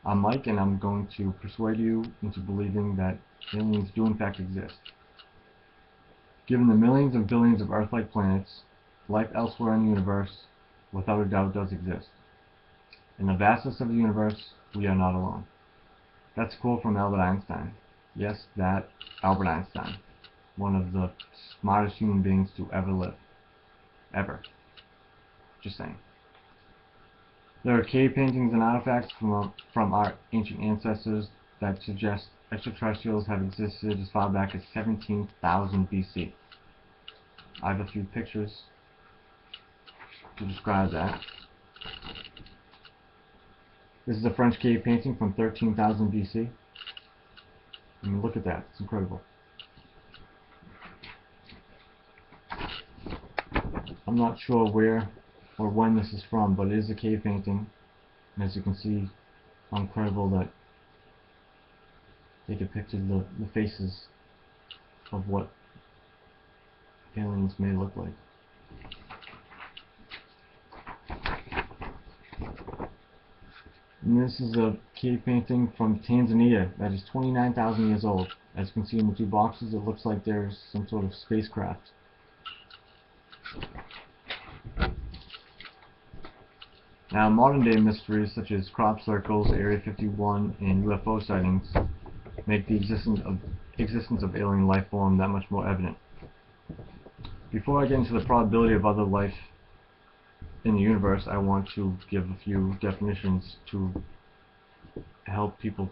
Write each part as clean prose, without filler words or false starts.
I'm Mike, and I'm going to persuade you into believing that aliens do in fact exist. Given the millions and billions of Earth-like planets, life elsewhere in the universe, without a doubt, does exist. In the vastness of the universe, we are not alone. That's a quote from Albert Einstein. Yes, that Albert Einstein. One of the smartest human beings to ever live. Ever. Just saying. There are cave paintings and artifacts from our ancient ancestors that suggest extraterrestrials have existed as far back as 17,000 BC. I have a few pictures to describe that. This is a French cave painting from 13,000 BC. I mean, look at that. It's incredible. I'm not sure where or when this is from, but it is a cave painting. And as you can see, how incredible that they depicted the faces of what aliens may look like. And this is a cave painting from Tanzania that is 29,000 years old. As you can see in the two boxes, it looks like there's some sort of spacecraft. Now, modern-day mysteries such as crop circles, Area 51, and UFO sightings make the existence of alien life form that much more evident. Before I get into the probability of other life in the universe, I want to give a few definitions to help people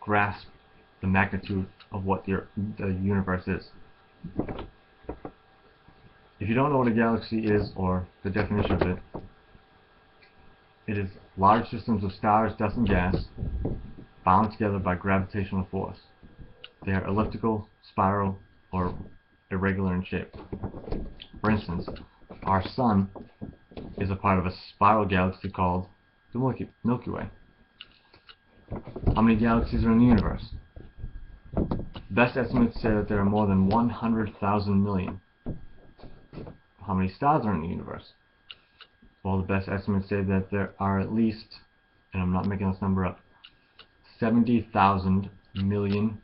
grasp the magnitude of what the universe is. If you don't know what a galaxy is, or the definition of it, it is large systems of stars, dust, and gas bound together by gravitational force. They are elliptical, spiral, or irregular in shape. For instance, our Sun is a part of a spiral galaxy called the Milky Way. How many galaxies are in the universe? Best estimates say that there are more than 100,000 million. How many stars are in the universe? Well, the best estimates say that there are at least, and I'm not making this number up, 70,000 million.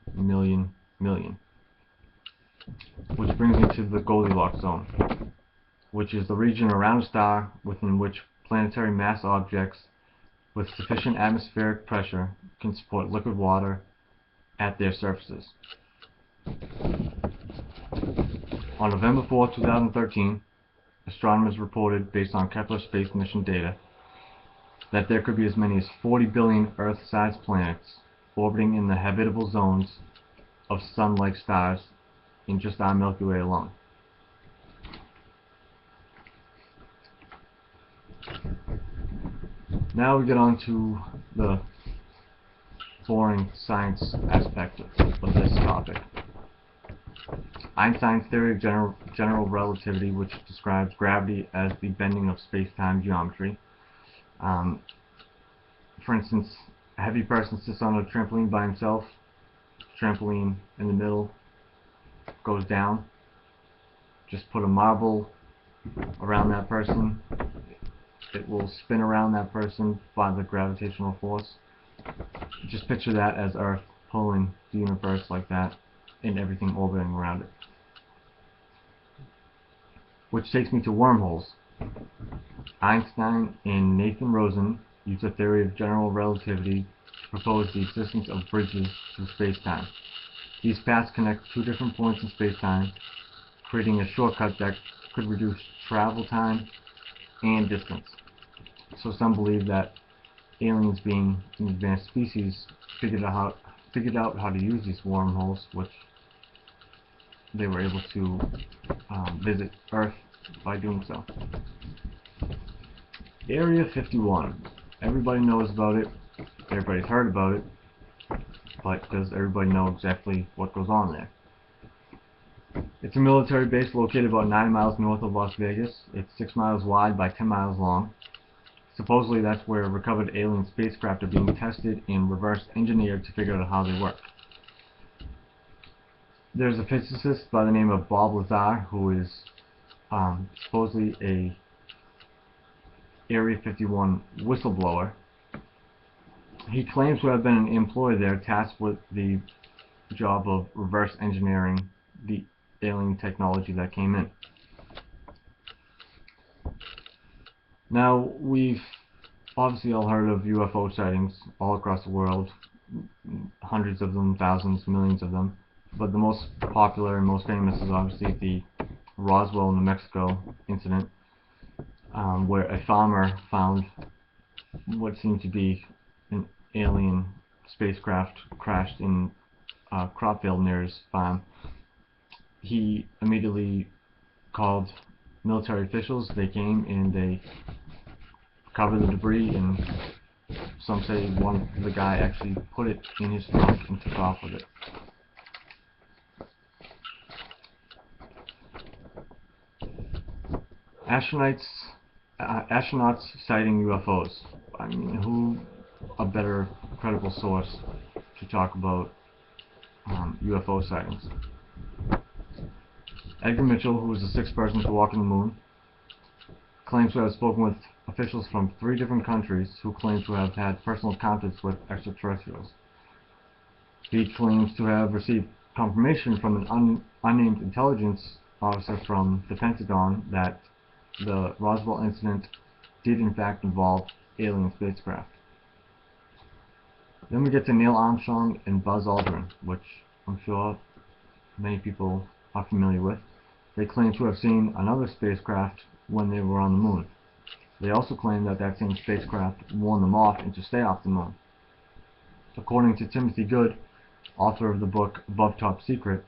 Which brings me to the Goldilocks zone, which is the region around a star within which planetary mass objects with sufficient atmospheric pressure can support liquid water at their surfaces. On November 4, 2013, astronomers reported, based on Kepler space mission data, that there could be as many as 40 billion Earth-sized planets orbiting in the habitable zones of Sun-like stars in just our Milky Way alone. Now we get on to the boring science aspect of this topic. Einstein's theory of general relativity, which describes gravity as the bending of space-time geometry. For instance, a heavy person sits on a trampoline by himself, trampoline in the middle goes down. Just put a marble around that person. It will spin around that person by the gravitational force. Just picture that as Earth pulling the universe like that, and everything orbiting around it. Which takes me to wormholes. Einstein and Nathan Rosen used a theory of general relativity to propose the existence of bridges through space-time. These paths connect two different points in space-time, creating a shortcut that could reduce travel time and distance. So some believe that aliens, being an advanced species, figured out how to use these wormholes, which they were able to visit Earth by doing so. Area 51. Everybody knows about it. Everybody's heard about it. But does everybody know exactly what goes on there? It's a military base located about 9 miles north of Las Vegas. It's 6 miles wide by 10 miles long. Supposedly that's where recovered alien spacecraft are being tested and reverse engineered to figure out how they work. There's a physicist by the name of Bob Lazar who is supposedly a Area 51 whistleblower He claims to have been an employee there tasked with the job of reverse engineering the alien technology that came in. Now, we've obviously all heard of UFO sightings all across the world, hundreds of them, thousands, millions of them, but the most popular and most famous is obviously the Roswell, New Mexico incident, where a farmer found what seemed to be an alien spacecraft crashed in a crop field near his farm. He immediately called military officials. They came and they covered the debris, and some say the guy actually put it in his trunk and took off with it. Astronauts citing UFOs. I mean, who a better credible source to talk about UFO sightings? Edgar Mitchell, who was the sixth person to walk on the moon, claims to have spoken with officials from 3 different countries who claim to have had personal contacts with extraterrestrials. He claims to have received confirmation from an unnamed intelligence officer from the Pentagon that the Roswell incident did in fact involve alien spacecraft. Then we get to Neil Armstrong and Buzz Aldrin, which I'm sure many people are familiar with. They claim to have seen another spacecraft when they were on the moon. They also claim that that same spacecraft warned them off and to stay off the moon. According to Timothy Good, author of the book Above Top Secret,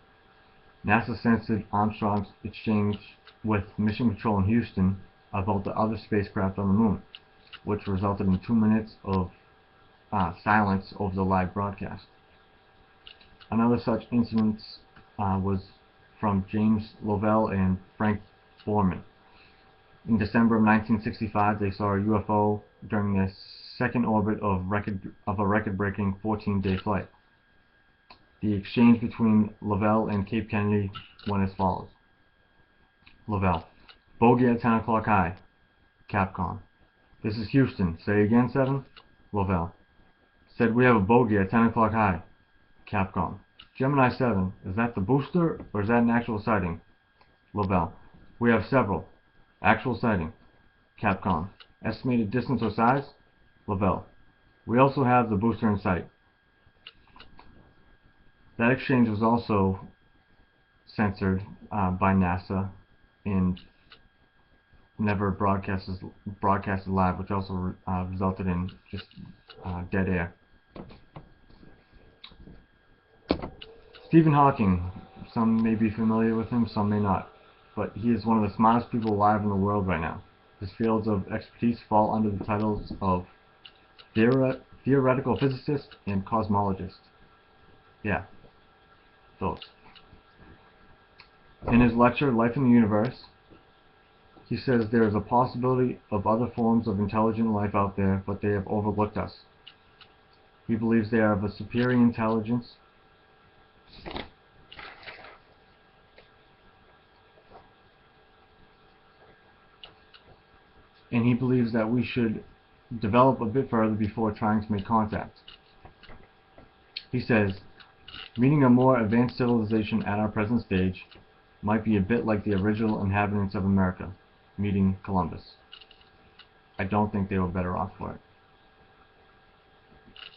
NASA censored Armstrong's exchange with Mission Control in Houston about the other spacecraft on the moon, which resulted in 2 minutes of silence over the live broadcast. Another such incident was from James Lovell and Frank Borman. In December of 1965, they saw a UFO during the second orbit of a record-breaking 14-day flight. The exchange between Lovell and Cape Kennedy went as follows. Lovell: bogey at 10 o'clock high. Capcom: this is Houston. Say again, 7? Lovell: said we have a bogey at 10 o'clock high. Capcom: Gemini 7, is that the booster or is that an actual sighting? Lovell: we have several. Actual sighting. Capcom: estimated distance or size? Lovell: we also have the booster in sight. That exchange was also censored by NASA and never broadcasted live, which also resulted in just dead air. Stephen Hawking, some may be familiar with him, some may not, but he is one of the smartest people alive in the world right now. His fields of expertise fall under the titles of theoretical physicist and cosmologist. Yeah, those. In his lecture, Life in the Universe, he says there is a possibility of other forms of intelligent life out there, but they have overlooked us. He believes they are of a superior intelligence and he believes that we should develop a bit further before trying to make contact. He says, meeting a more advanced civilization at our present stage might be a bit like the original inhabitants of America meeting Columbus. I don't think they were better off for it.